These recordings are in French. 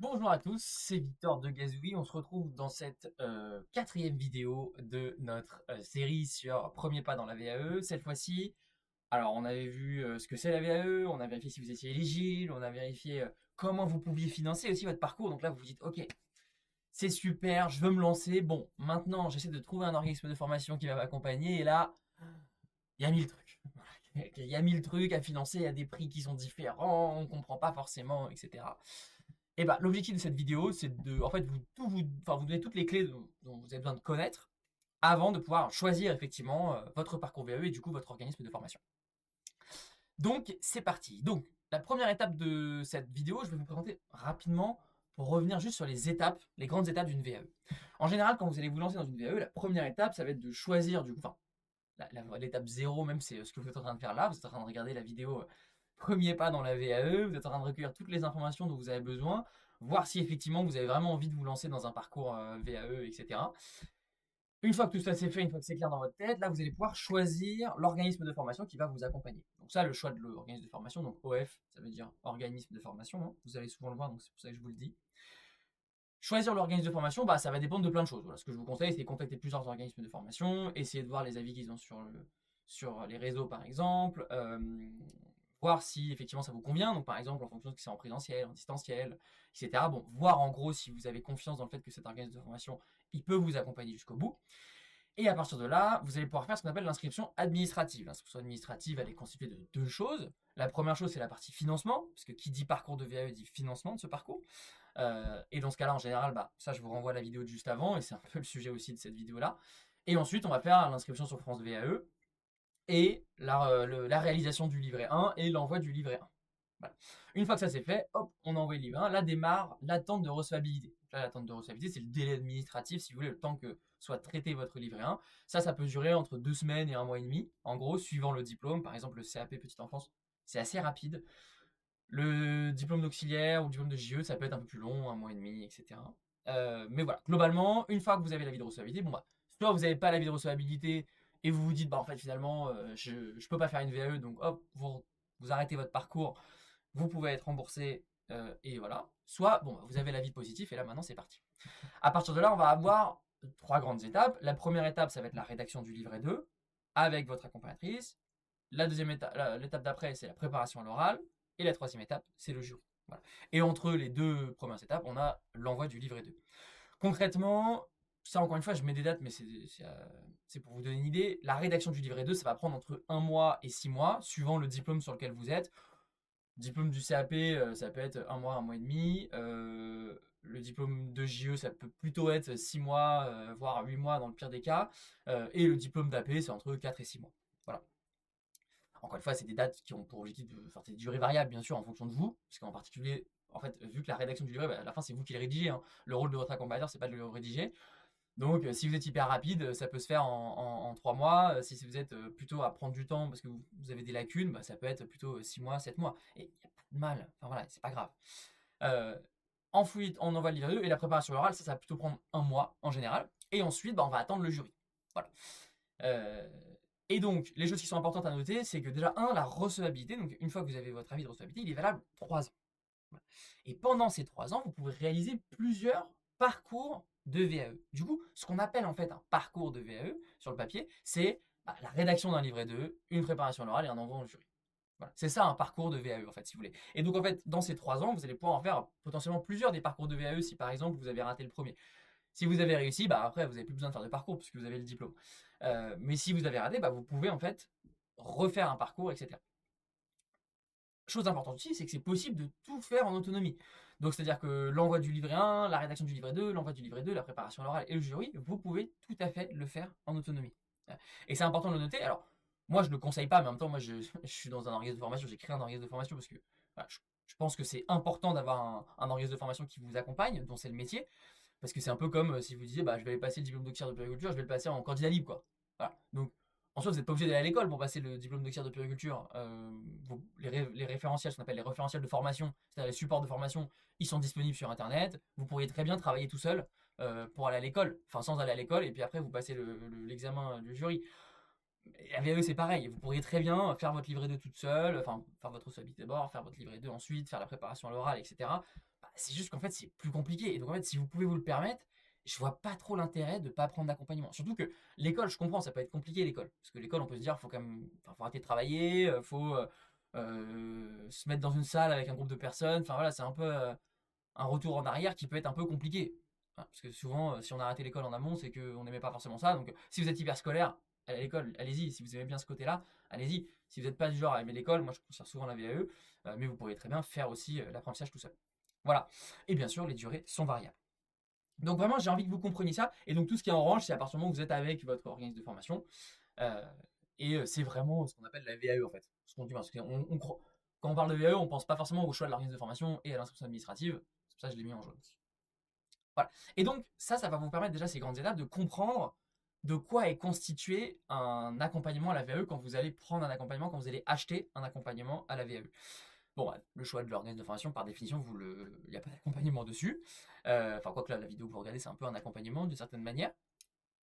Bonjour à tous, c'est Victor de Gazoui. On se retrouve dans cette quatrième vidéo de notre série sur premier pas dans la VAE. Cette fois-ci, alors on avait vu ce que c'est la VAE, on a vérifié si vous étiez éligible, on a vérifié comment vous pouviez financer aussi votre parcours. Donc là, vous vous dites, ok, c'est super, je veux me lancer. Bon, maintenant, j'essaie de trouver un organisme de formation qui va m'accompagner. Et là, il y a mille trucs. Il y a mille trucs à financer, il y a des prix qui sont différents, on ne comprend pas forcément, etc. Et bah, l'objectif de cette vidéo, c'est de, en fait, vous donner toutes les clés dont vous avez besoin de connaître avant de pouvoir choisir effectivement votre parcours VAE et du coup votre organisme de formation. Donc, c'est parti. Donc, la première étape de cette vidéo, je vais vous présenter rapidement pour revenir juste sur les étapes, les grandes étapes d'une VAE. En général, quand vous allez vous lancer dans une VAE, la première étape, ça va être de choisir du coup, enfin, l'étape 0 même, c'est ce que vous êtes en train de faire là. Vous êtes en train de regarder la vidéo premier pas dans la VAE, vous êtes en train de recueillir toutes les informations dont vous avez besoin, voir si effectivement vous avez vraiment envie de vous lancer dans un parcours VAE, etc. Une fois que tout ça c'est fait, une fois que c'est clair dans votre tête, là vous allez pouvoir choisir l'organisme de formation qui va vous accompagner. Donc ça, le choix de l'organisme de formation, donc OF, ça veut dire organisme de formation, hein. Vous allez souvent le voir, donc c'est pour ça que je vous le dis. Choisir l'organisme de formation, bah, ça va dépendre de plein de choses. Voilà, ce que je vous conseille, c'est contacter plusieurs organismes de formation, essayer de voir les avis qu'ils ont sur les réseaux, par exemple, voir si effectivement ça vous convient. Donc, par exemple, en fonction de si c'est en présentiel, en distanciel, etc. Bon, voir en gros si vous avez confiance dans le fait que cet organisme de formation, il peut vous accompagner jusqu'au bout. Et à partir de là, vous allez pouvoir faire ce qu'on appelle l'inscription administrative. L'inscription administrative, elle est constituée de deux choses. La première chose, c'est la partie financement, parce que qui dit parcours de VAE dit financement de ce parcours. Et dans ce cas-là, en général, bah, ça, je vous renvoie à la vidéo de juste avant, et c'est un peu le sujet aussi de cette vidéo-là. Et ensuite, on va faire l'inscription sur France VAE et la réalisation du livret 1 et l'envoi du livret 1. Voilà. Une fois que ça c'est fait, hop, on envoie le livret 1. Là démarre l'attente de recevabilité. Là, l'attente de recevabilité, c'est le délai administratif, si vous voulez, le temps que soit traité votre livret 1. Ça peut durer entre 2 semaines et un mois et demi, en gros, suivant le diplôme. Par exemple, le CAP Petite Enfance, c'est assez rapide. Le diplôme d'auxiliaire ou le diplôme de JE, ça peut être un peu plus long, un mois et demi, etc. Mais voilà, globalement, une fois que vous avez l'avis de recevabilité, bon bah, soit vous n'avez pas l'avis de recevabilité et vous vous dites, bah en fait finalement, je ne peux pas faire une VAE, donc hop, vous arrêtez votre parcours, vous pouvez être remboursé et voilà. Soit, bon, bah, vous avez l'avis positif et là maintenant c'est parti. À partir de là, on va avoir trois grandes étapes. La première étape, ça va être la rédaction du livret 2 avec votre accompagnatrice. La deuxième étape, l'étape d'après, c'est la préparation à l'oral. Et la troisième étape, c'est le jury. Voilà. Et entre les deux premières étapes, on a l'envoi du livret 2. Concrètement, ça encore une fois, je mets des dates, mais c'est pour vous donner une idée. La rédaction du livret 2, ça va prendre entre 1 mois et 6 mois, suivant le diplôme sur lequel vous êtes. Diplôme du CAP, ça peut être 1 mois et demi. Le diplôme de JE, ça peut plutôt être 6 mois, voire 8 mois dans le pire des cas. Et le diplôme d'AP, c'est entre 4 et 6 mois. Voilà. Encore une fois, c'est des dates qui ont pour objectif de faire des durées variables, bien sûr, en fonction de vous. Parce qu'en particulier, en fait, vu que la rédaction du livret, bah, à la fin, c'est vous qui le rédigez, hein. Le rôle de votre accompagnateur, c'est pas de le rédiger. Donc, si vous êtes hyper rapide, ça peut se faire en 3 mois. Si vous êtes plutôt à prendre du temps parce que vous avez des lacunes, bah, ça peut être plutôt 6 mois, 7 mois. Et il n'y a pas de mal. Enfin voilà, c'est pas grave. Euh, Ensuite, on envoie le livret 2 et la préparation orale, ça va plutôt prendre 1 mois en général. Et ensuite, bah, on va attendre le jury. Voilà. Euh, et donc, les choses qui sont importantes à noter, c'est que déjà, la recevabilité. Donc, une fois que vous avez votre avis de recevabilité, il est valable 3 ans. Voilà. Et pendant ces 3 ans, vous pouvez réaliser plusieurs parcours de VAE. Du coup, ce qu'on appelle en fait un parcours de VAE sur le papier, c'est la rédaction d'un livret 2, une préparation orale et un envoi au jury. Voilà. C'est ça un parcours de VAE en fait, si vous voulez. Et donc en fait, dans ces 3 ans, vous allez pouvoir en faire potentiellement plusieurs des parcours de VAE si par exemple vous avez raté le premier. Si vous avez réussi, bah après vous n'avez plus besoin de faire de parcours puisque vous avez le diplôme. Mais si vous avez raté, bah, vous pouvez en fait refaire un parcours, etc. Chose importante aussi, c'est que c'est possible de tout faire en autonomie. Donc c'est-à-dire que l'envoi du livret 1, la rédaction du livret 2, l'envoi du livret 2, la préparation à l'oral et le jury, vous pouvez tout à fait le faire en autonomie. Et c'est important de le noter. Alors, moi je ne le conseille pas, mais en même temps, moi je suis dans un organisme de formation, j'ai créé un organisme de formation parce que voilà, je pense que c'est important d'avoir un organisme de formation qui vous accompagne, dont c'est le métier. Parce que c'est un peu comme si vous disiez, bah, je vais passer le diplôme d'auxiliaire de puriculture, je vais le passer en candidat libre, quoi. Voilà. Donc, en soi, vous n'êtes pas obligé d'aller à l'école pour passer le diplôme d'auxiliaire de puriculture. Les référentiels, ce qu'on appelle les référentiels de formation, c'est-à-dire les supports de formation, ils sont disponibles sur Internet. Vous pourriez très bien travailler tout seul pour aller à l'école, enfin sans aller à l'école, et puis après, vous passez l'examen du jury. La VAE, c'est pareil. Vous pourriez très bien faire votre livret 2 toute seule, enfin, faire votre recevabilité d'abord, faire votre livret 2 ensuite, faire la préparation à l'oral, etc. c'est juste qu'en fait, c'est plus compliqué. Et donc, en fait, si vous pouvez vous le permettre, je vois pas trop l'intérêt de pas prendre d'accompagnement. Surtout que l'école, je comprends, ça peut être compliqué l'école. Parce que l'école, on peut se dire, faut quand même, enfin, faut arrêter de travailler, faut se mettre dans une salle avec un groupe de personnes. Enfin voilà, c'est un peu un retour en arrière qui peut être un peu compliqué. Hein, parce que souvent, si on a arrêté l'école en amont, c'est qu'on n'aimait pas forcément ça. Donc, si vous êtes hyper scolaire, à l'école, allez-y. Si vous aimez bien ce côté-là, allez-y. Si vous n'êtes pas du genre à aimer l'école, moi je considère souvent la VAE, mais vous pourriez très bien faire aussi l'apprentissage tout seul. Voilà. Et bien sûr, les durées sont variables. Donc vraiment, j'ai envie que vous compreniez ça. Et donc tout ce qui est en orange, c'est à partir du moment où vous êtes avec votre organisme de formation. Euh, c'est vraiment ce qu'on appelle la VAE en fait. Ce qu'on dit, parce quand on parle de VAE, on pense pas forcément au choix de l'organisme de formation et à l'inscription administrative. C'est pour ça que je l'ai mis en jaune aussi. Voilà. Et donc ça va vous permettre déjà ces grandes étapes de comprendre de quoi est constitué un accompagnement à la VAE quand vous allez prendre un accompagnement, quand vous allez acheter un accompagnement à la VAE. Bon, le choix de l'organisme de formation, par définition, il n'y a pas d'accompagnement dessus. Enfin, quoique là, la vidéo que vous regardez, c'est un peu un accompagnement d'une certaine manière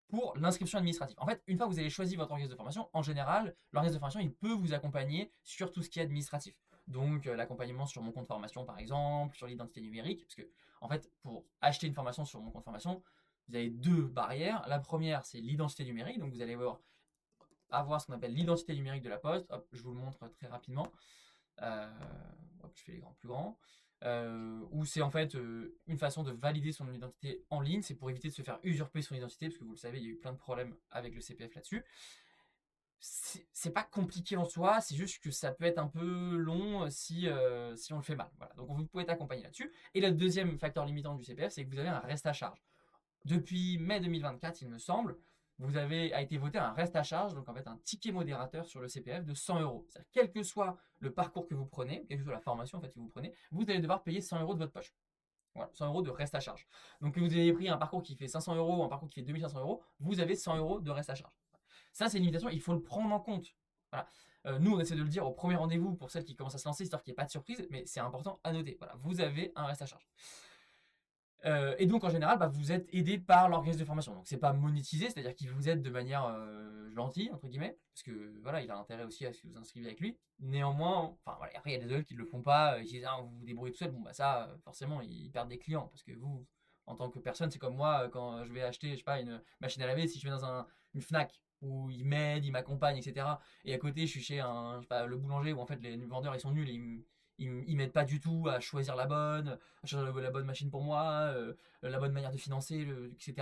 pour l'inscription administrative. En fait, une fois que vous avez choisi votre organisme de formation, en général, l'organisme de formation, il peut vous accompagner sur tout ce qui est administratif. Donc, l'accompagnement sur mon compte formation, par exemple, sur l'identité numérique, parce que, en fait, pour acheter une formation sur mon compte formation, vous avez deux barrières. La première, c'est l'identité numérique. Donc, vous allez avoir ce qu'on appelle l'identité numérique de la Poste. Hop, je vous le montre très rapidement. Euh, je fais les grands plus grands. Où c'est en fait une façon de valider son identité en ligne. C'est pour éviter de se faire usurper son identité, parce que vous le savez, il y a eu plein de problèmes avec le CPF là-dessus. C'est pas compliqué en soi, c'est juste que ça peut être un peu long si on le fait mal. Voilà. Donc vous pouvez être accompagné là-dessus. Et le deuxième facteur limitant du CPF, c'est que vous avez un reste à charge. Depuis mai 2024, il me semble, a été voté un reste à charge, donc en fait un ticket modérateur sur le CPF de 100 euros. C'est-à-dire, quel que soit le parcours que vous prenez, quelle que soit la formation en fait, que vous prenez, vous allez devoir payer 100 euros de votre poche. Voilà, 100 euros de reste à charge. Donc que vous ayez pris un parcours qui fait 500 euros ou un parcours qui fait 2500 euros, vous avez 100 euros de reste à charge. Ça, c'est une limitation, il faut le prendre en compte. Voilà. Nous, on essaie de le dire au premier rendez-vous pour celles qui commencent à se lancer, histoire qu'il n'y ait pas de surprise, mais c'est important à noter. Voilà, vous avez un reste à charge. Et donc en général, vous êtes aidé par l'organisme de formation. Donc c'est pas monétisé, c'est-à-dire qu'il vous aide de manière gentille entre guillemets, parce que voilà, il a intérêt aussi à ce que vous inscriviez avec lui. Néanmoins, enfin voilà, après il y a des élèves qui ne le font pas, qui disent ah, vous vous débrouillez tout seul. Bon bah ça, forcément, ils perdent des clients parce que vous, en tant que personne, c'est comme moi quand je vais acheter, je sais pas, une machine à laver, si je vais dans une Fnac où il m'aide, il m'accompagne, etc. Et à côté, je suis chez je sais pas, le boulanger où en fait les vendeurs ils sont nuls, ils m'aident pas du tout à choisir la bonne, à choisir la bonne machine pour moi, la bonne manière de financer, etc.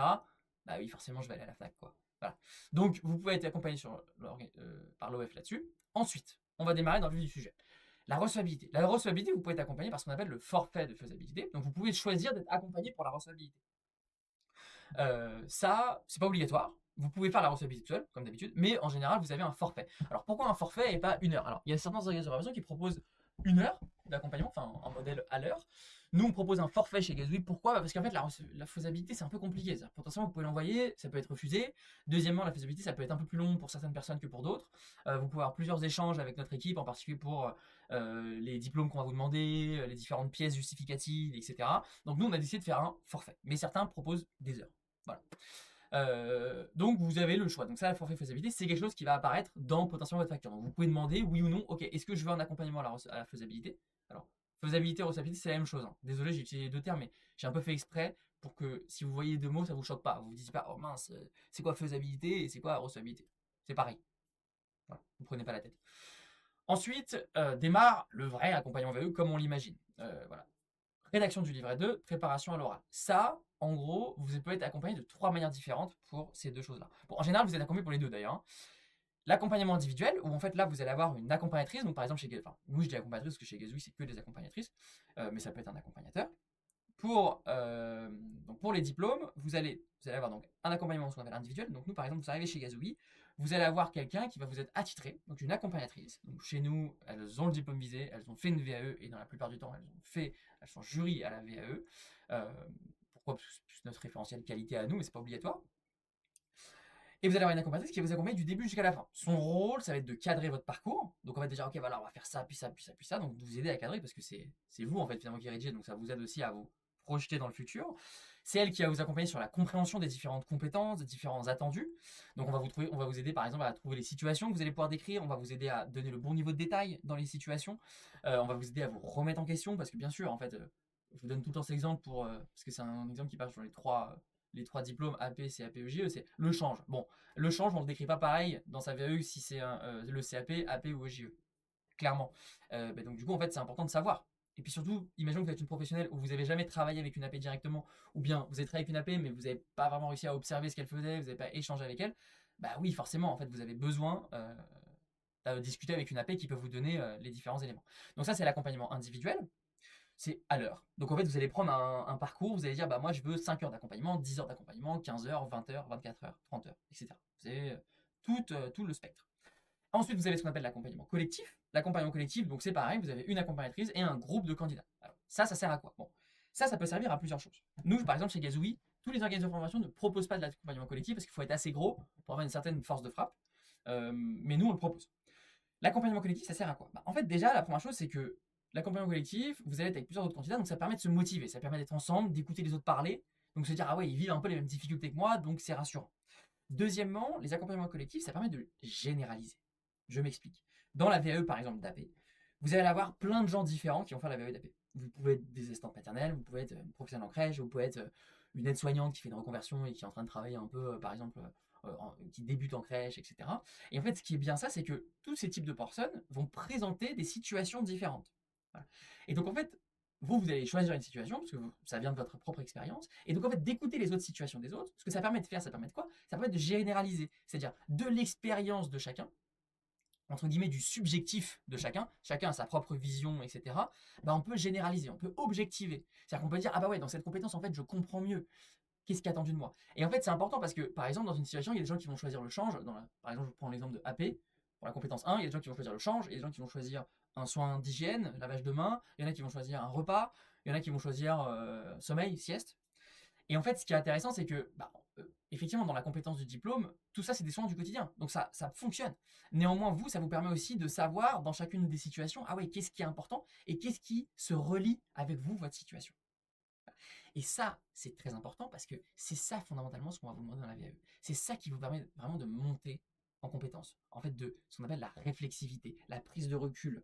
Bah oui, forcément, je vais aller à la Fnac, quoi. Voilà. Donc, vous pouvez être accompagné par l'OF là-dessus. Ensuite, on va démarrer dans le vif du sujet. La recevabilité. La recevabilité, vous pouvez être accompagné par ce qu'on appelle le forfait de faisabilité. Donc, vous pouvez choisir d'être accompagné pour la recevabilité. Ça, c'est pas obligatoire. Vous pouvez faire la recevabilité tout seul, comme d'habitude, mais en général, vous avez un forfait. Alors, pourquoi un forfait et pas une heure? Alors, il y a certains organismes de formation qui proposent une heure d'accompagnement, enfin en modèle à l'heure. Nous, on propose un forfait chez Gazouille. Pourquoi? Parce qu'en fait, la faisabilité, c'est un peu compliqué. Potentiellement, vous pouvez l'envoyer, ça peut être refusé. Deuxièmement, la faisabilité, ça peut être un peu plus long pour certaines personnes que pour d'autres. Vous pouvez avoir plusieurs échanges avec notre équipe, en particulier pour les diplômes qu'on va vous demander, les différentes pièces justificatives, etc. Donc, nous, on a décidé de faire un forfait. Mais certains proposent des heures. Voilà. Donc vous avez le choix. Donc ça, la forfait faisabilité, c'est quelque chose qui va apparaître dans potentiellement votre facture. Donc vous pouvez demander oui ou non, ok, est-ce que je veux un accompagnement à la faisabilité? Alors, faisabilité et recevabilité, c'est la même chose. Hein. Désolé, j'ai utilisé les deux termes, mais j'ai un peu fait exprès pour que si vous voyez deux mots, ça vous choque pas. Vous vous dites pas, oh mince, c'est quoi faisabilité et c'est quoi recevabilité? C'est pareil. Voilà, vous prenez pas la tête. Ensuite, démarre le vrai accompagnement VE comme on l'imagine. Voilà. Rédaction du livret 2, préparation à l'oral. Ça, en gros, vous pouvez être accompagné de trois manières différentes pour ces deux choses-là. Bon, en général, vous êtes accompagné pour les deux d'ailleurs. Hein. L'accompagnement individuel, où en fait là, vous allez avoir une accompagnatrice. Donc par exemple, nous je dis accompagnatrice parce que chez Gazouille, c'est que des accompagnatrices, mais ça peut être un accompagnateur. Donc pour les diplômes, vous allez avoir donc un accompagnement ce qu'on appelle individuel. Donc nous, par exemple, vous arrivez chez Gazouille, vous allez avoir quelqu'un qui va vous être attitré, donc une accompagnatrice. Donc chez nous, elles ont le diplôme visé, elles ont fait une VAE et dans la plupart du temps, elles sont jury à la VAE. Pourquoi? Parce que notre référentiel qualité à nous, mais c'est pas obligatoire. Et vous allez avoir une accompagnatrice qui va vous accompagner du début jusqu'à la fin. Son rôle, ça va être de cadrer votre parcours. Donc on va déjà, ok, voilà, on va faire ça, puis ça, puis ça, puis ça. Donc vous aider à cadrer parce que c'est vous en fait finalement qui rédigez, donc ça vous aide aussi à vous projeter dans le futur. C'est elle qui va vous accompagner sur la compréhension des différentes compétences, des différents attendus. Donc on va vous aider par exemple à trouver les situations que vous allez pouvoir décrire. On va vous aider à donner le bon niveau de détail dans les situations. On va vous aider à vous remettre en question parce que bien sûr, en fait, je vous donne tout le temps cet exemple parce que c'est un exemple qui passe sur les trois diplômes AP, CAP, EGE, c'est le change. Bon, le change, on ne le décrit pas pareil dans sa VAE si c'est le CAP, AP ou EGE, clairement. Donc du coup, en fait, c'est important de savoir. Et puis surtout, imaginons que vous êtes une professionnelle où vous n'avez jamais travaillé avec une AP directement, ou bien vous avez travaillé avec une AP, mais vous n'avez pas vraiment réussi à observer ce qu'elle faisait, vous n'avez pas échangé avec elle. Bah oui, forcément, en fait, vous avez besoin discuter avec une AP qui peut vous donner les différents éléments. Donc ça, c'est l'accompagnement individuel. C'est à l'heure. Donc en fait, vous allez prendre un parcours, vous allez dire, bah moi je veux 5 heures d'accompagnement, 10 heures d'accompagnement, 15 heures, 20 heures, 24 heures, 30 heures, etc. Vous avez tout le spectre. Ensuite, vous avez ce qu'on appelle l'accompagnement collectif. L'accompagnement collectif, donc c'est pareil, vous avez une accompagnatrice et un groupe de candidats. Alors, ça sert à quoi? Bon, ça peut servir à plusieurs choses. Nous, par exemple, chez Gazooey, tous les organismes de formation ne proposent pas de l'accompagnement collectif parce qu'il faut être assez gros pour avoir une certaine force de frappe. Mais nous, on le propose. L'accompagnement collectif, ça sert à quoi? En fait, déjà, la première chose, c'est que l'accompagnement collectif, vous allez être avec plusieurs autres candidats, donc ça permet de se motiver, ça permet d'être ensemble, d'écouter les autres parler, donc se dire, ah ouais, ils vivent un peu les mêmes difficultés que moi, donc c'est rassurant. Deuxièmement, les accompagnements collectifs, ça permet de généraliser. Je m'explique. Dans la VAE, par exemple, d'AP, vous allez avoir plein de gens différents qui vont faire la VAE d'AP. Vous pouvez être des assistantes maternelles, vous pouvez être une professionnelle en crèche, vous pouvez être une aide-soignante qui fait une reconversion et qui est en train de travailler un peu, par exemple, qui débute en crèche, etc. Et en fait, ce qui est bien ça, c'est que tous ces types de personnes vont présenter des situations différentes. Voilà. Et donc, en fait, vous allez choisir une situation, parce que ça vient de votre propre expérience, et donc en fait d'écouter les autres situations des autres, ce que ça permet de faire, ça permet de quoi? Ça permet de généraliser, c'est-à-dire de l'expérience de chacun, entre guillemets du subjectif de chacun a sa propre vision, etc. On peut généraliser, on peut objectiver. C'est-à-dire qu'on peut dire, ah bah ouais, dans cette compétence, en fait, je comprends mieux. Qu'est-ce qui est attendu de moi? Et en fait, c'est important parce que, par exemple, dans une situation, il y a des gens qui vont choisir le change. Par exemple, je prends l'exemple de AP. Pour la compétence 1, il y a des gens qui vont choisir le change, il y a des gens qui vont choisir un soin d'hygiène, lavage de main, il y en a qui vont choisir un repas, il y en a qui vont choisir sommeil, sieste. Et en fait, ce qui est intéressant, c'est que, effectivement, dans la compétence du diplôme, tout ça, c'est des soins du quotidien. Donc ça fonctionne. Néanmoins, vous, ça vous permet aussi de savoir, dans chacune des situations, ah ouais, qu'est-ce qui est important et qu'est-ce qui se relie avec vous, votre situation. Et ça, c'est très important parce que c'est ça, fondamentalement, ce qu'on va vous demander dans la VAE. C'est ça qui vous permet vraiment de monter en compétence. En fait, de ce qu'on appelle la réflexivité, la prise de recul.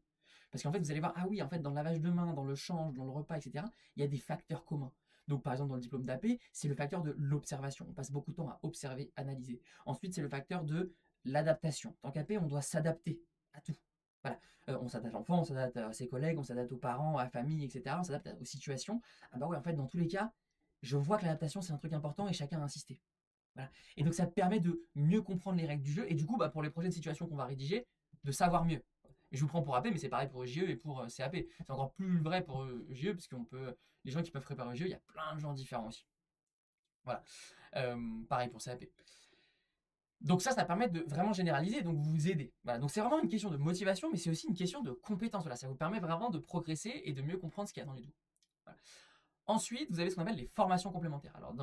Parce qu'en fait, vous allez voir, ah oui, en fait, dans le lavage de main, dans le change, dans le repas, etc., il y a des facteurs communs. Donc, par exemple, dans le diplôme d'AP, c'est le facteur de l'observation. On passe beaucoup de temps à observer, analyser. Ensuite, c'est le facteur de l'adaptation. Tant qu'AP, on doit s'adapter à tout. Voilà. On s'adapte à l'enfant, on s'adapte à ses collègues, on s'adapte aux parents, à la famille, etc. On s'adapte aux situations. Ah bah ouais, en fait, dans tous les cas, je vois que l'adaptation, c'est un truc important et chacun a insisté. Voilà. Et donc, ça permet de mieux comprendre les règles du jeu et du coup, pour les prochaines situations qu'on va rédiger, de savoir mieux. Et je vous prends pour AP, mais c'est pareil pour EGE et pour CAP. C'est encore plus vrai pour EGE, parce qu'on peut, les gens qui peuvent préparer EGE, il y a plein de gens différents aussi. Voilà. Pareil pour CAP. Donc ça permet de vraiment généraliser, donc vous aider. Voilà. Donc c'est vraiment une question de motivation, mais c'est aussi une question de compétence. Voilà. Ça vous permet vraiment de progresser et de mieux comprendre ce qui est attendu de vous. Voilà. Ensuite, vous avez ce qu'on appelle les formations complémentaires. Alors,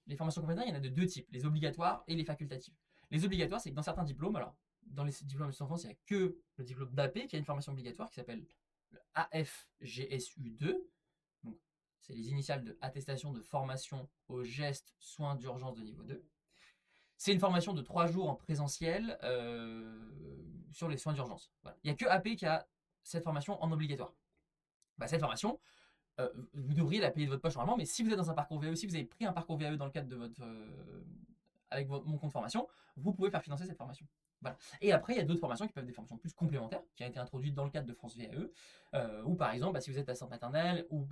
les formations complémentaires, il y en a de deux types, les obligatoires et les facultatives. Les obligatoires, c'est que dans certains diplômes, alors dans les diplômes de enfance, il n'y a que le diplôme d'AP qui a une formation obligatoire qui s'appelle le AFGSU2. Donc, c'est les initiales de attestation de formation aux gestes soins d'urgence de niveau 2. C'est une formation de 3 jours en présentiel sur les soins d'urgence. Voilà. Il n'y a que AP qui a cette formation en obligatoire. Cette formation, vous devriez la payer de votre poche normalement, mais si vous êtes dans un parcours VAE, si vous avez pris un parcours VAE dans le cadre de votre avec mon compte formation, vous pouvez faire financer cette formation. Voilà. Et après, il y a d'autres formations qui peuvent être des formations plus complémentaires, qui ont été introduites dans le cadre de France VAE, ou par exemple, si vous êtes assistante maternelle, ou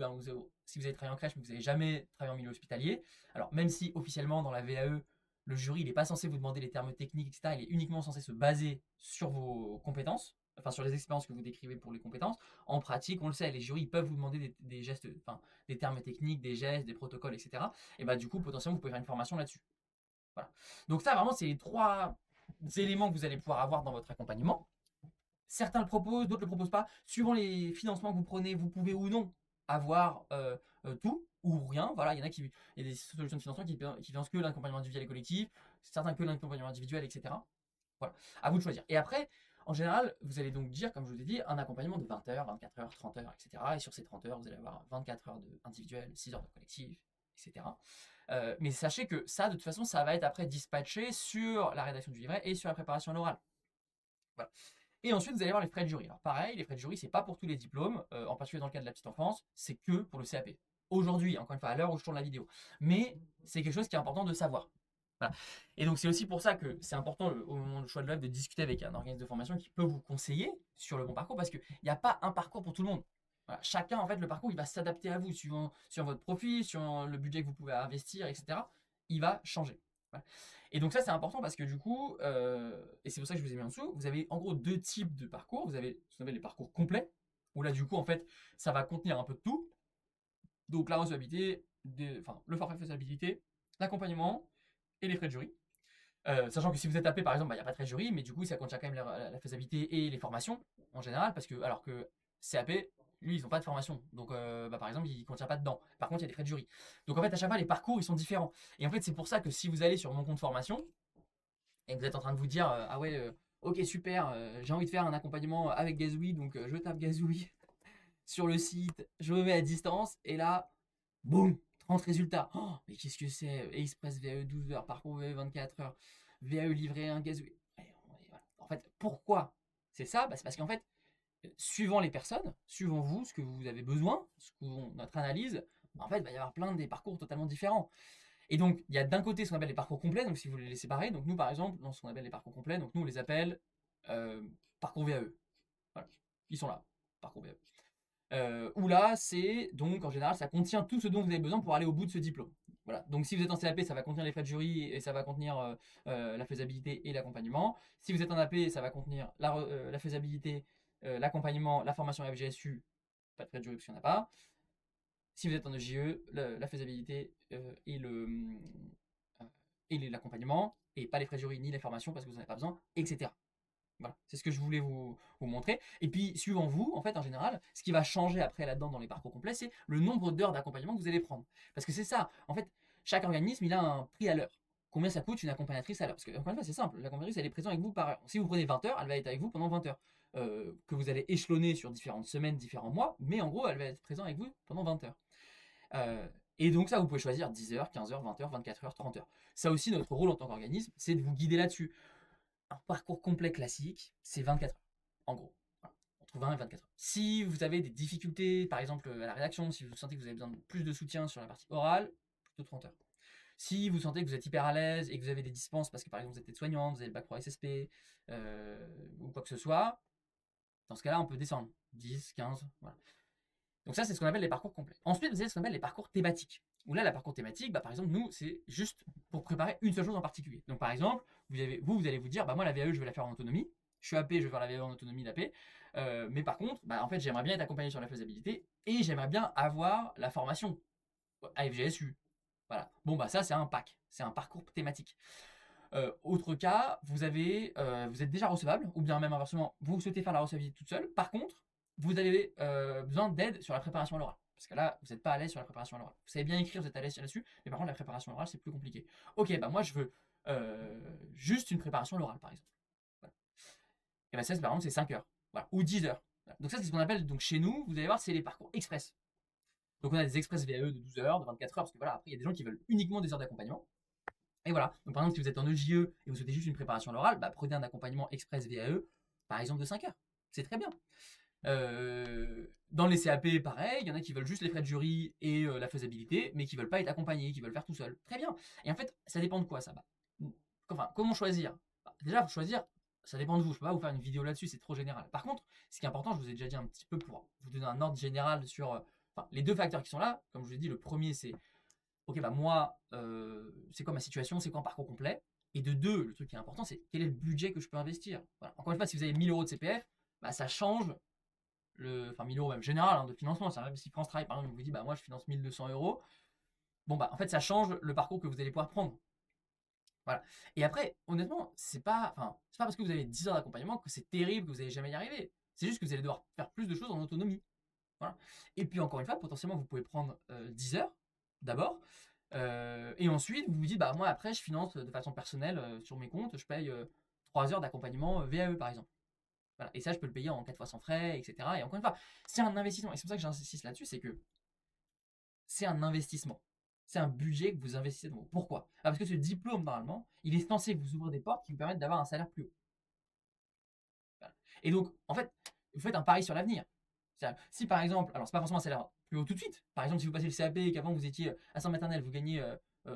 si vous avez travaillé en crèche mais que vous n'avez jamais travaillé en milieu hospitalier, alors même si officiellement dans la VAE, le jury n'est pas censé vous demander les termes techniques, etc., il est uniquement censé se baser sur vos compétences, enfin sur les expériences que vous décrivez pour les compétences. En pratique, on le sait, les jurys peuvent vous demander des gestes, enfin des termes techniques, des gestes, des protocoles, etc. Et du coup, potentiellement, vous pouvez faire une formation là-dessus. Voilà. Donc ça, vraiment, c'est les 3 éléments que vous allez pouvoir avoir dans votre accompagnement. Certains le proposent, d'autres ne le proposent pas. Suivant les financements que vous prenez, vous pouvez ou non avoir tout ou rien. Voilà, il y a des solutions de financement qui financent que l'accompagnement individuel et collectif, certains que l'accompagnement individuel, etc. Voilà, à vous de choisir. Et après, en général, vous allez donc dire, comme je vous ai dit, un accompagnement de 20 heures, 24 heures, 30 heures, etc. Et sur ces 30 heures, vous allez avoir 24 heures d'individuel, 6 heures de collectif, etc. Mais sachez que ça, de toute façon, ça va être après dispatché sur la rédaction du livret et sur la préparation à l'oral. Voilà. Et ensuite, vous allez avoir les frais de jury. Alors pareil, les frais de jury, c'est pas pour tous les diplômes, en particulier dans le cas de la petite enfance, c'est que pour le CAP. Aujourd'hui, encore une fois, à l'heure où je tourne la vidéo. Mais c'est quelque chose qui est important de savoir. Voilà. Et donc c'est aussi pour ça que c'est important au moment du choix de l'œuvre de discuter avec un organisme de formation qui peut vous conseiller sur le bon parcours parce qu'il n'y a pas un parcours pour tout le monde. Voilà. Chacun, en fait, le parcours, il va s'adapter à vous suivant sur votre profil, sur le budget que vous pouvez investir, etc. Il va changer. Voilà. Et donc ça, c'est important parce que du coup, et c'est pour ça que je vous ai mis en dessous, vous avez en gros deux types de parcours. Vous avez ce qu'on appelle les parcours complets, où là, du coup, en fait, ça va contenir un peu de tout. Donc la recevabilité, enfin, le forfait faisabilité, l'accompagnement et les frais de jury. Sachant que si vous êtes tapé, par exemple, il n'y a pas de frais de jury, mais du coup, ça contient quand même la faisabilité et les formations en général, parce que alors que CAP, lui, ils n'ont pas de formation. Donc, par exemple, il ne contient pas dedans. Par contre, il y a des frais de jury. Donc, en fait, à chaque fois, les parcours, ils sont différents. Et en fait, c'est pour ça que si vous allez sur mon compte formation et que vous êtes en train de vous dire, ah ouais, ok, super, j'ai envie de faire un accompagnement avec Gazoui, donc je tape Gazoui sur le site, je me mets à distance, et là, boum, 30 résultats. Oh, mais qu'est-ce que c'est? Express VAE 12 heures, parcours VAE 24 heures, VAE livré 1 gaz. Voilà. En fait, pourquoi c'est ça? Bah, c'est parce qu'en fait, suivant les personnes, suivant vous, ce que vous avez besoin, notre analyse, bah, en fait, il va y avoir plein des parcours totalement différents. Et donc, il y a d'un côté ce qu'on appelle les parcours complets, donc si vous les séparez, donc nous par exemple, dans ce qu'on appelle les parcours complets, donc nous on les appelle euh, parcours VAE. Voilà. Ils sont là, parcours VAE. Où là, c'est donc en général, ça contient tout ce dont vous avez besoin pour aller au bout de ce diplôme. Voilà. Donc si vous êtes en CAP, ça va contenir les frais de jury et ça va contenir la faisabilité et l'accompagnement. Si vous êtes en AP, ça va contenir la faisabilité, l'accompagnement, la formation FGSU, pas de frais de jury parce qu'il n'y en a pas. Si vous êtes en EJE, la faisabilité et l'accompagnement, et pas les frais de jury ni les formations parce que vous n'en avez pas besoin, etc. Voilà, c'est ce que je voulais vous montrer. Et puis, suivant vous, en fait, en général, ce qui va changer après là-dedans dans les parcours complets, c'est le nombre d'heures d'accompagnement que vous allez prendre. Parce que c'est ça, en fait, chaque organisme, il a un prix à l'heure. Combien ça coûte une accompagnatrice à l'heure? Parce que, encore une fois, c'est simple, l'accompagnatrice, elle est présente avec vous par heure. Si vous prenez 20 heures, elle va être avec vous pendant 20 heures. Que vous allez échelonner sur différentes semaines, différents mois, mais en gros, elle va être présente avec vous pendant 20 heures. Et donc ça, vous pouvez choisir 10 heures, 15 heures, 20 heures, 24 heures, 30 heures. Ça aussi, notre rôle en tant qu'organisme, c'est de vous guider là-dessus. Un parcours complet classique, c'est 24 heures, en gros. Voilà. Entre 20 et 24 heures. Si vous avez des difficultés, par exemple à la rédaction, si vous sentez que vous avez besoin de plus de soutien sur la partie orale, plutôt 30 heures. Si vous sentez que vous êtes hyper à l'aise et que vous avez des dispenses parce que par exemple vous êtes soignante, vous avez le bac pro SSP ou quoi que ce soit, dans ce cas-là, on peut descendre 10, 15, voilà. Donc ça, c'est ce qu'on appelle les parcours complets. Ensuite, vous avez ce qu'on appelle les parcours thématiques. Où là, la parcours thématique, par exemple, nous, c'est juste pour préparer une seule chose en particulier. Donc par exemple, vous allez vous dire, moi, la VAE, je vais la faire en autonomie. Je suis AP, je vais faire la VAE en autonomie d'AP. Mais par contre, en fait, j'aimerais bien être accompagné sur la faisabilité et j'aimerais bien avoir la formation AFGSU. Voilà. Bon, ça, c'est un pack. C'est un parcours thématique. Autre cas, vous êtes déjà recevable, ou bien même inversement, vous souhaitez faire la recevabilité toute seule. Par contre, vous avez besoin d'aide sur la préparation à l'oral. Parce que là, vous n'êtes pas à l'aise sur la préparation à l'oral. Vous savez bien écrire, vous êtes à l'aise là-dessus, mais par contre, la préparation à l'oral, c'est plus compliqué. Ok, moi, je veux juste une préparation à l'oral, par exemple. Voilà. Et ça, par exemple, c'est 5 heures. Voilà. Ou 10 heures. Voilà. Donc ça, c'est ce qu'on appelle, donc chez nous, vous allez voir, c'est les parcours express. Donc on a des express VAE de 12 heures, de 24 heures, parce que voilà, après, il y a des gens qui veulent uniquement des heures d'accompagnement. Et voilà. Donc, par exemple, si vous êtes en EJE et vous souhaitez juste une préparation à l'oral, prenez un accompagnement express VAE, par exemple, de 5 heures. C'est très bien. Dans les CAP, pareil, il y en a qui veulent juste les frais de jury et la faisabilité, mais qui veulent pas être accompagnés, qui veulent faire tout seul. Très bien. Et en fait, ça dépend de quoi ça. Comment choisir? Déjà, pour choisir, ça dépend de vous. Je peux pas vous faire une vidéo là-dessus, c'est trop général. Par contre, ce qui est important, je vous ai déjà dit un petit peu pour vous donner un ordre général sur les deux facteurs qui sont là. Comme je vous ai dit, le premier, c'est ok, moi, c'est quoi ma situation, c'est quoi un parcours complet. Et de deux, le truc qui est important, c'est quel est le budget que je peux investir. Voilà. Encore une fois, si vous avez 1000 euros de CPF, ça change enfin 1000 euros même général de financement. Même si France Travail, par exemple, vous dit, moi, je finance 1200 euros. Bon, en fait, ça change le parcours que vous allez pouvoir prendre. Voilà. Et après, honnêtement, c'est pas parce que vous avez 10 heures d'accompagnement que c'est terrible, que vous n'allez jamais y arriver. C'est juste que vous allez devoir faire plus de choses en autonomie. Voilà. Et puis, encore une fois, potentiellement, vous pouvez prendre 10 heures d'abord. Et ensuite, vous vous dites, moi après, je finance de façon personnelle sur mes comptes, je paye 3 heures d'accompagnement VAE par exemple. Voilà. Et ça, je peux le payer en 4 fois sans frais, etc. Et encore une fois, c'est un investissement. Et c'est pour ça que j'insiste là-dessus, c'est que c'est un investissement. C'est un budget que vous investissez dans vous. Pourquoi? Parce que ce diplôme, normalement, il est censé vous ouvrir des portes qui vous permettent d'avoir un salaire plus haut. Voilà. Et donc, en fait, vous faites un pari sur l'avenir. Si par exemple, alors c'est pas forcément un salaire plus haut tout de suite, par exemple si vous passez le CAP et qu'avant vous étiez à centre maternelle, vous gagnez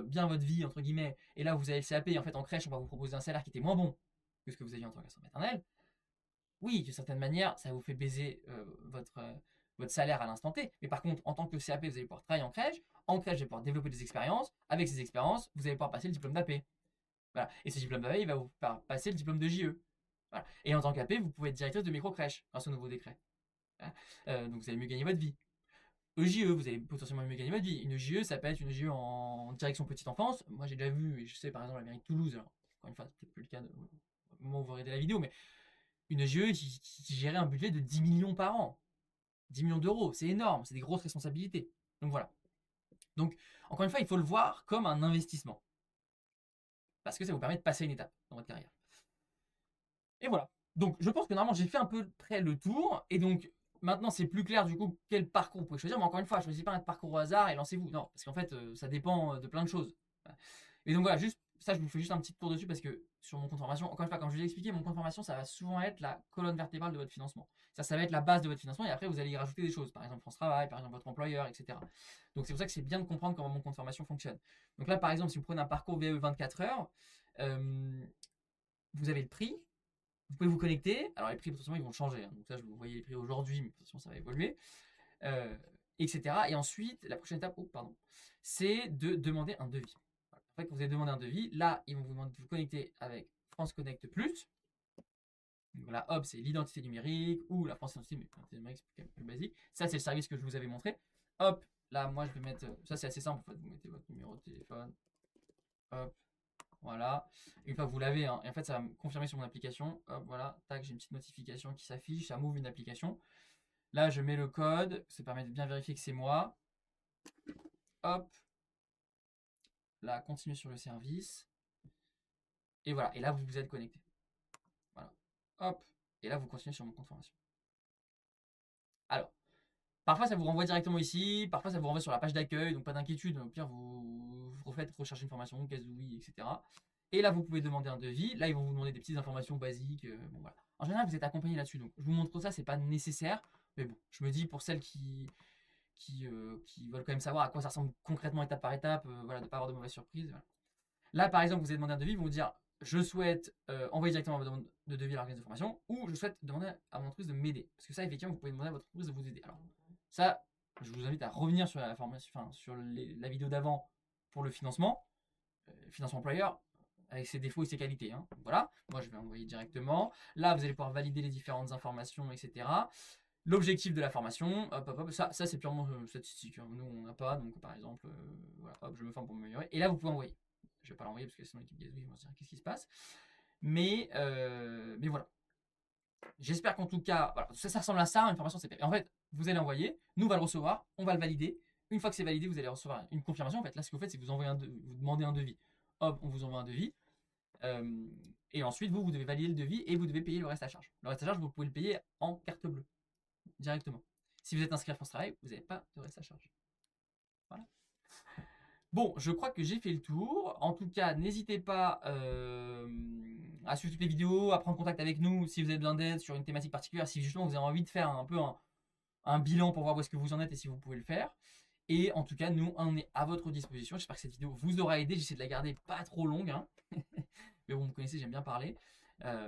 bien votre vie, entre guillemets, et là vous avez le CAP et en fait en crèche on va vous proposer un salaire qui était moins bon que ce que vous aviez en tant qu'assistant maternelle, oui, d'une certaine manière, ça vous fait baiser votre salaire à l'instant T. Mais par contre, en tant que CAP, vous allez pouvoir travailler en crèche. En crèche, vous allez pouvoir développer des expériences. Avec ces expériences, vous allez pouvoir passer le diplôme d'AP. Voilà. Et ce diplôme d'AP, il va vous faire passer le diplôme de JE. Voilà. Et en tant qu'AP, vous pouvez être directrice de micro-crèche grâce au nouveau décret. Voilà. Donc vous allez mieux gagner votre vie. EJE, vous allez potentiellement mieux gagner votre vie. Une EJE, ça peut être une EJE en direction petite enfance. Moi, j'ai déjà vu, et je sais par exemple la mairie de Toulouse, alors, encore une fois, c'est peut-être plus le cas au moment où vous regardez la vidéo, mais une GE qui gérait un budget de 10 millions par an. 10 millions d'euros, c'est énorme, c'est des grosses responsabilités. Donc voilà. Donc, encore une fois, il faut le voir comme un investissement. Parce que ça vous permet de passer une étape dans votre carrière. Et voilà. Donc, je pense que normalement, j'ai fait un peu près le tour. Et donc, maintenant, c'est plus clair du coup quel parcours vous pouvez choisir. Mais encore une fois, choisissez pas un parcours au hasard et lancez-vous. Non, parce qu'en fait, ça dépend de plein de choses. Et donc voilà, juste ça, je vous fais juste un petit tour dessus parce que sur mon compte formation, encore une fois, comme je vous ai expliqué, mon compte formation, ça va souvent être la colonne vertébrale de votre financement. Ça va être la base de votre financement et après, vous allez y rajouter des choses, par exemple France Travail, par exemple votre employeur, etc. Donc c'est pour ça que c'est bien de comprendre comment mon compte formation fonctionne. Donc là, par exemple, si vous prenez un parcours VE 24 heures, vous avez le prix, vous pouvez vous connecter. Alors les prix, potentiellement, ils vont changer. Donc ça, vous voyez les prix aujourd'hui, mais potentiellement, ça va évoluer, etc. Et ensuite, la prochaine étape, c'est de demander un devis. Après que vous avez demandé un devis, là, ils vont vous demander de vous connecter avec France Connect Plus. Donc là, hop, c'est l'identité numérique ou la France Identité numérique, c'est quand même plus basique. Ça, c'est le service que je vous avais montré. Hop, là, moi, je vais mettre. Ça, c'est assez simple. En fait, vous mettez votre numéro de téléphone. Hop, voilà. Une fois que vous l'avez, hein, et en fait, ça va me confirmer sur mon application. Hop, voilà. Tac, j'ai une petite notification qui s'affiche. Ça m'ouvre une application. Là, je mets le code. Ça permet de bien vérifier que c'est moi. Hop. Là, continuer sur le service. Et voilà. Et là, vous vous êtes connecté. Voilà. Hop. Et là, vous continuez sur mon compte formation. Alors, parfois, ça vous renvoie directement ici. Parfois, ça vous renvoie sur la page d'accueil. Donc, pas d'inquiétude. Au pire, vous refaites rechercher une formation, oui, etc. Et là, vous pouvez demander un devis. Là, ils vont vous demander des petites informations basiques. Bon, voilà. En général, vous êtes accompagné là-dessus. Donc, je vous montre ça. C'est pas nécessaire. Mais bon, je me dis pour celles qui veulent quand même savoir à quoi ça ressemble concrètement étape par étape, voilà, de ne pas avoir de mauvaises surprises. Voilà. Là, par exemple, vous avez demandé un devis, ils vont vous dire je souhaite envoyer directement ma demande de devis à l'organisme de formation ou je souhaite demander à mon entreprise de m'aider. Parce que ça, effectivement, vous pouvez demander à votre entreprise de vous aider. Alors, ça, je vous invite à revenir sur la formation, enfin, sur la vidéo d'avant pour le financement employeur avec ses défauts et ses qualités. Hein. Voilà, moi je vais envoyer directement. Là, vous allez pouvoir valider les différentes informations, etc. L'objectif de la formation, ça c'est purement statistique. Hein. Nous, on n'a pas, donc par exemple, voilà, hop, je me forme pour m'améliorer. Et là, vous pouvez envoyer. Je ne vais pas l'envoyer parce que sinon l'équipe Gazouille va se dire qu'est-ce qui se passe. Mais voilà. J'espère qu'en tout cas, voilà, ça ressemble à ça, une formation CPF. Et en fait, vous allez envoyer, nous on va le recevoir, on va le valider. Une fois que c'est validé, vous allez recevoir une confirmation. En fait, là, ce que vous faites, c'est que vous demandez un devis. Hop, on vous envoie un devis. Et ensuite, vous devez valider le devis et vous devez payer le reste à charge. Le reste à charge, vous pouvez le payer en carte bleue, directement. Si vous êtes inscrit à France Travail, vous n'avez pas de reste à charge. Voilà. Bon, je crois que j'ai fait le tour. En tout cas, n'hésitez pas à suivre toutes les vidéos, à prendre contact avec nous si vous avez besoin d'aide sur une thématique particulière, si justement vous avez envie de faire un peu un bilan pour voir où est-ce que vous en êtes et si vous pouvez le faire. Et en tout cas, nous, on est à votre disposition. J'espère que cette vidéo vous aura aidé. J'essaie de la garder pas trop longue. Hein. Mais bon, vous me connaissez, j'aime bien parler.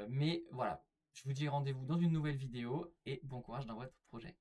Mais voilà, je vous dis rendez-vous dans une nouvelle vidéo et bon courage dans votre projet.